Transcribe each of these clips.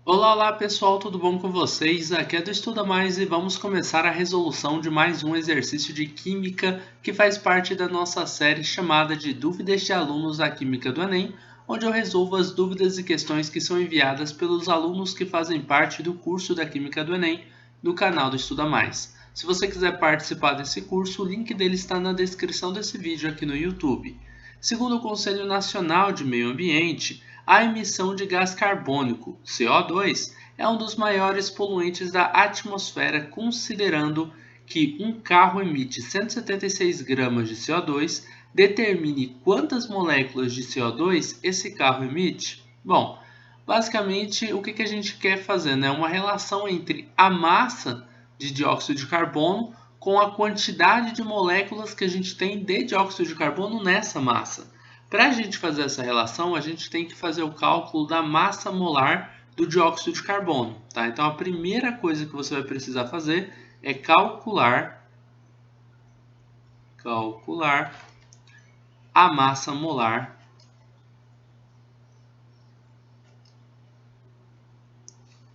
Olá, olá pessoal, tudo bom com vocês? Aqui é do Estuda Mais e vamos começar a resolução de mais um exercício de Química que faz parte da nossa série chamada de Dúvidas de Alunos da Química do Enem, onde eu resolvo as dúvidas e questões que são enviadas pelos alunos que fazem parte do curso da Química do Enem do canal do Estuda Mais. Se você quiser participar desse curso, o link dele está na descrição desse vídeo aqui no YouTube. Segundo o Conselho Nacional de Meio Ambiente, a emissão de gás carbônico, CO2, é um dos maiores poluentes da atmosfera, considerando que um carro emite 176 gramas de CO2, determine quantas moléculas de CO2 esse carro emite. Bom, basicamente o que a gente quer fazer, né? Uma relação entre a massa de dióxido de carbono com a quantidade de moléculas que a gente tem de dióxido de carbono nessa massa. Para a gente fazer essa relação, a gente tem que fazer o cálculo da massa molar do dióxido de carbono. Tá? Então, a primeira coisa que você vai precisar fazer é calcular a massa molar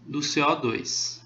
do CO2.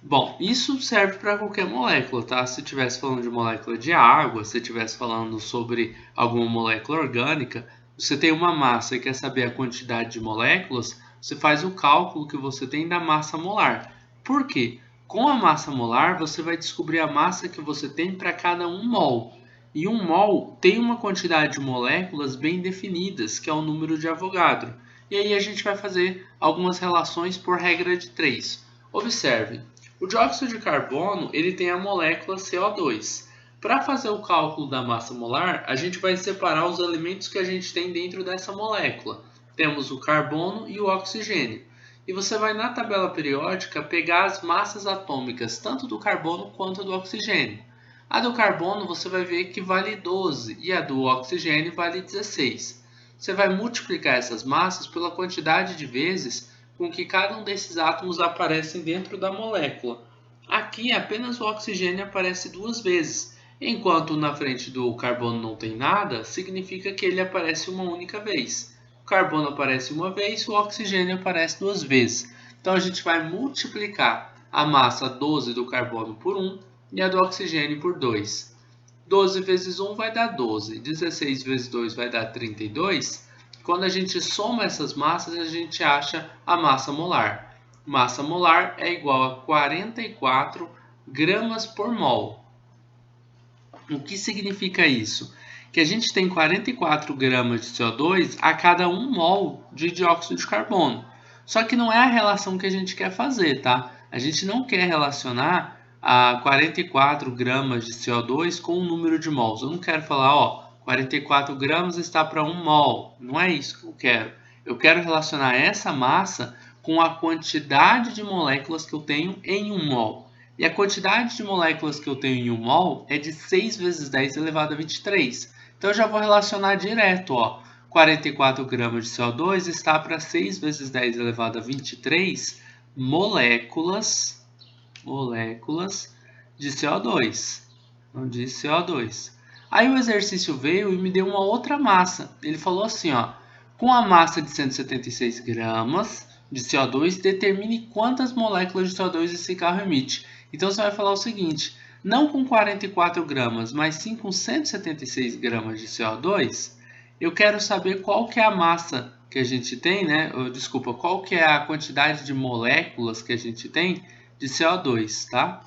Bom, isso serve para qualquer molécula, tá? Se estivesse falando de molécula de água, se estivesse falando sobre alguma molécula orgânica, você tem uma massa e quer saber a quantidade de moléculas, você faz o cálculo que você tem da massa molar. Por quê? Com a massa molar, você vai descobrir a massa que você tem para cada 1 mol. E 1 mol tem uma quantidade de moléculas bem definidas, que é o número de Avogadro. E aí a gente vai fazer algumas relações por regra de 3. Observe. O dióxido de carbono ele tem a molécula CO2. Para fazer o cálculo da massa molar, a gente vai separar os elementos que a gente tem dentro dessa molécula. Temos o carbono e o oxigênio. E você vai na tabela periódica pegar as massas atômicas tanto do carbono quanto do oxigênio. A do carbono você vai ver que vale 12 e a do oxigênio vale 16. Você vai multiplicar essas massas pela quantidade de vezes com que cada um desses átomos aparecem dentro da molécula. Aqui apenas o oxigênio aparece 2 vezes, enquanto na frente do carbono não tem nada, significa que ele aparece uma única vez. O carbono aparece uma vez, o oxigênio aparece 2 vezes. Então a gente vai multiplicar a massa 12 do carbono por 1 e a do oxigênio por 2. 12 vezes 1 vai dar 12, 16 vezes 2 vai dar 32. Quando a gente soma essas massas, a gente acha a massa molar. Massa molar é igual a 44 gramas por mol. O que significa isso? Que a gente tem 44 gramas de CO2 a cada 1 mol de dióxido de carbono. Só que não é a relação que a gente quer fazer, tá? A gente não quer relacionar a 44 gramas de CO2 com o número de mols. Eu não quero falar, ó, 44 gramas está para 1 mol. Não é isso que eu quero. Eu quero relacionar essa massa com a quantidade de moléculas que eu tenho em 1 mol. E a quantidade de moléculas que eu tenho em 1 mol é de 6 vezes 10 elevado a 23. Então eu já vou relacionar direto, ó. 44 gramas de CO2 está para 6 vezes 10 elevado a 23 moléculas de CO2. Não diz CO2. Aí o exercício veio e me deu uma outra massa. Ele falou assim, ó, com a massa de 176 gramas de CO2, determine quantas moléculas de CO2 esse carro emite. Então você vai falar o seguinte, não com 44 gramas, mas sim com 176 gramas de CO2, eu quero saber qual que é a massa que a gente tem, né? Desculpa, qual que é a quantidade de moléculas que a gente tem de CO2, tá?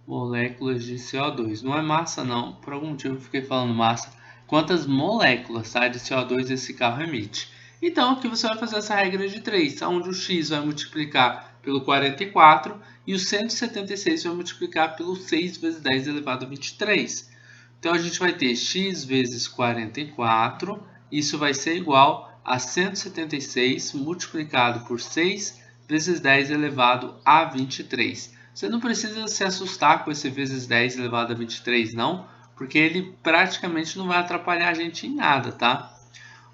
Moléculas de CO2. Não é massa não, por algum motivo eu fiquei falando massa. Quantas moléculas, tá, de CO2 esse carro emite. Então aqui você vai fazer essa regra de 3, onde o x vai multiplicar pelo 44 e o 176 vai multiplicar pelo 6 vezes 10 elevado a 23. Então a gente vai ter x vezes 44, isso vai ser igual a 176 multiplicado por 6 vezes 10 elevado a 23. Você não precisa se assustar com esse vezes 10 elevado a 23 não, porque ele praticamente não vai atrapalhar a gente em nada, tá?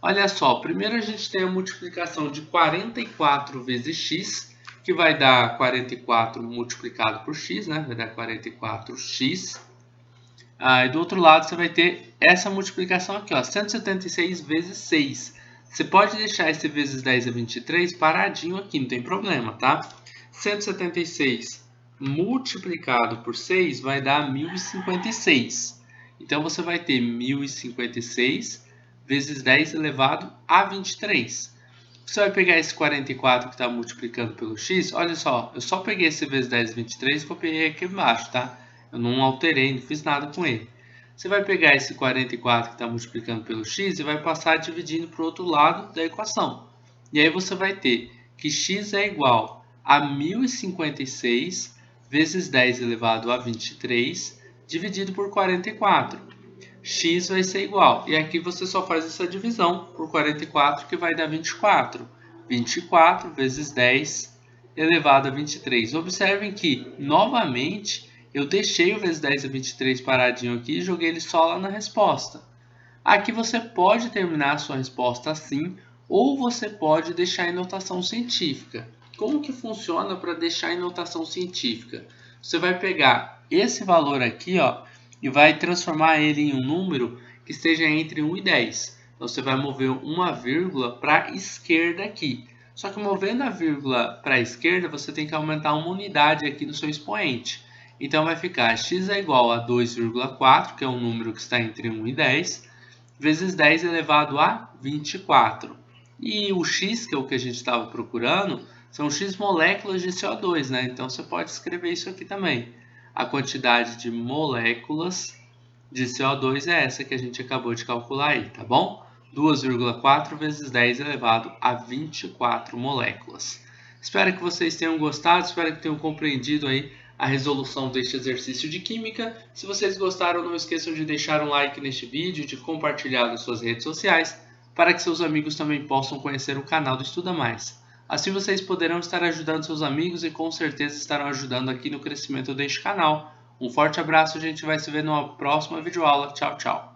Olha só, primeiro a gente tem a multiplicação de 44 vezes x, que vai dar 44 multiplicado por x, né? Vai dar 44x. E do outro lado você vai ter essa multiplicação aqui, ó, 176 vezes 6. Você pode deixar esse vezes 10 a 23 paradinho aqui, não tem problema, tá? 176 multiplicado por 6 vai dar 1056. Então, você vai ter 1056 vezes 10 elevado a 23. Você vai pegar esse 44 que está multiplicando pelo x. Olha só, eu só peguei esse vezes 10 a 23 e copiei aqui embaixo, tá? Eu não alterei, não fiz nada com ele. Você vai pegar esse 44 que está multiplicando pelo x e vai passar dividindo para o outro lado da equação. E aí você vai ter que x é igual a 1056 vezes 10 elevado a 23 dividido por 44. X vai ser igual. E aqui você só faz essa divisão por 44 que vai dar 24. 24 vezes 10 elevado a 23. Observem que, novamente, eu deixei o vezes 10 a 23 paradinho aqui e joguei ele só lá na resposta. Aqui você pode terminar a sua resposta assim, ou você pode deixar em notação científica. Como que funciona para deixar em notação científica? Você vai pegar esse valor aqui, ó, e vai transformar ele em um número que esteja entre 1 e 10. Então, você vai mover uma vírgula para a esquerda aqui. Só que movendo a vírgula para a esquerda, você tem que aumentar uma unidade aqui no seu expoente. Então, vai ficar x é igual a 2,4, que é um número que está entre 1 e 10, vezes 10 elevado a 24. E o x, que é o que a gente estava procurando, são x moléculas de CO2, né? Então, você pode escrever isso aqui também. A quantidade de moléculas de CO2 é essa que a gente acabou de calcular aí, tá bom? 2,4 vezes 10 elevado a 24 moléculas. Espero que vocês tenham gostado, espero que tenham compreendido aí a resolução deste exercício de química. Se vocês gostaram, não esqueçam de deixar um like neste vídeo, de compartilhar nas suas redes sociais, para que seus amigos também possam conhecer o canal do Estuda Mais. Assim vocês poderão estar ajudando seus amigos e com certeza estarão ajudando aqui no crescimento deste canal. Um forte abraço, a gente vai se ver numa próxima videoaula. Tchau, tchau!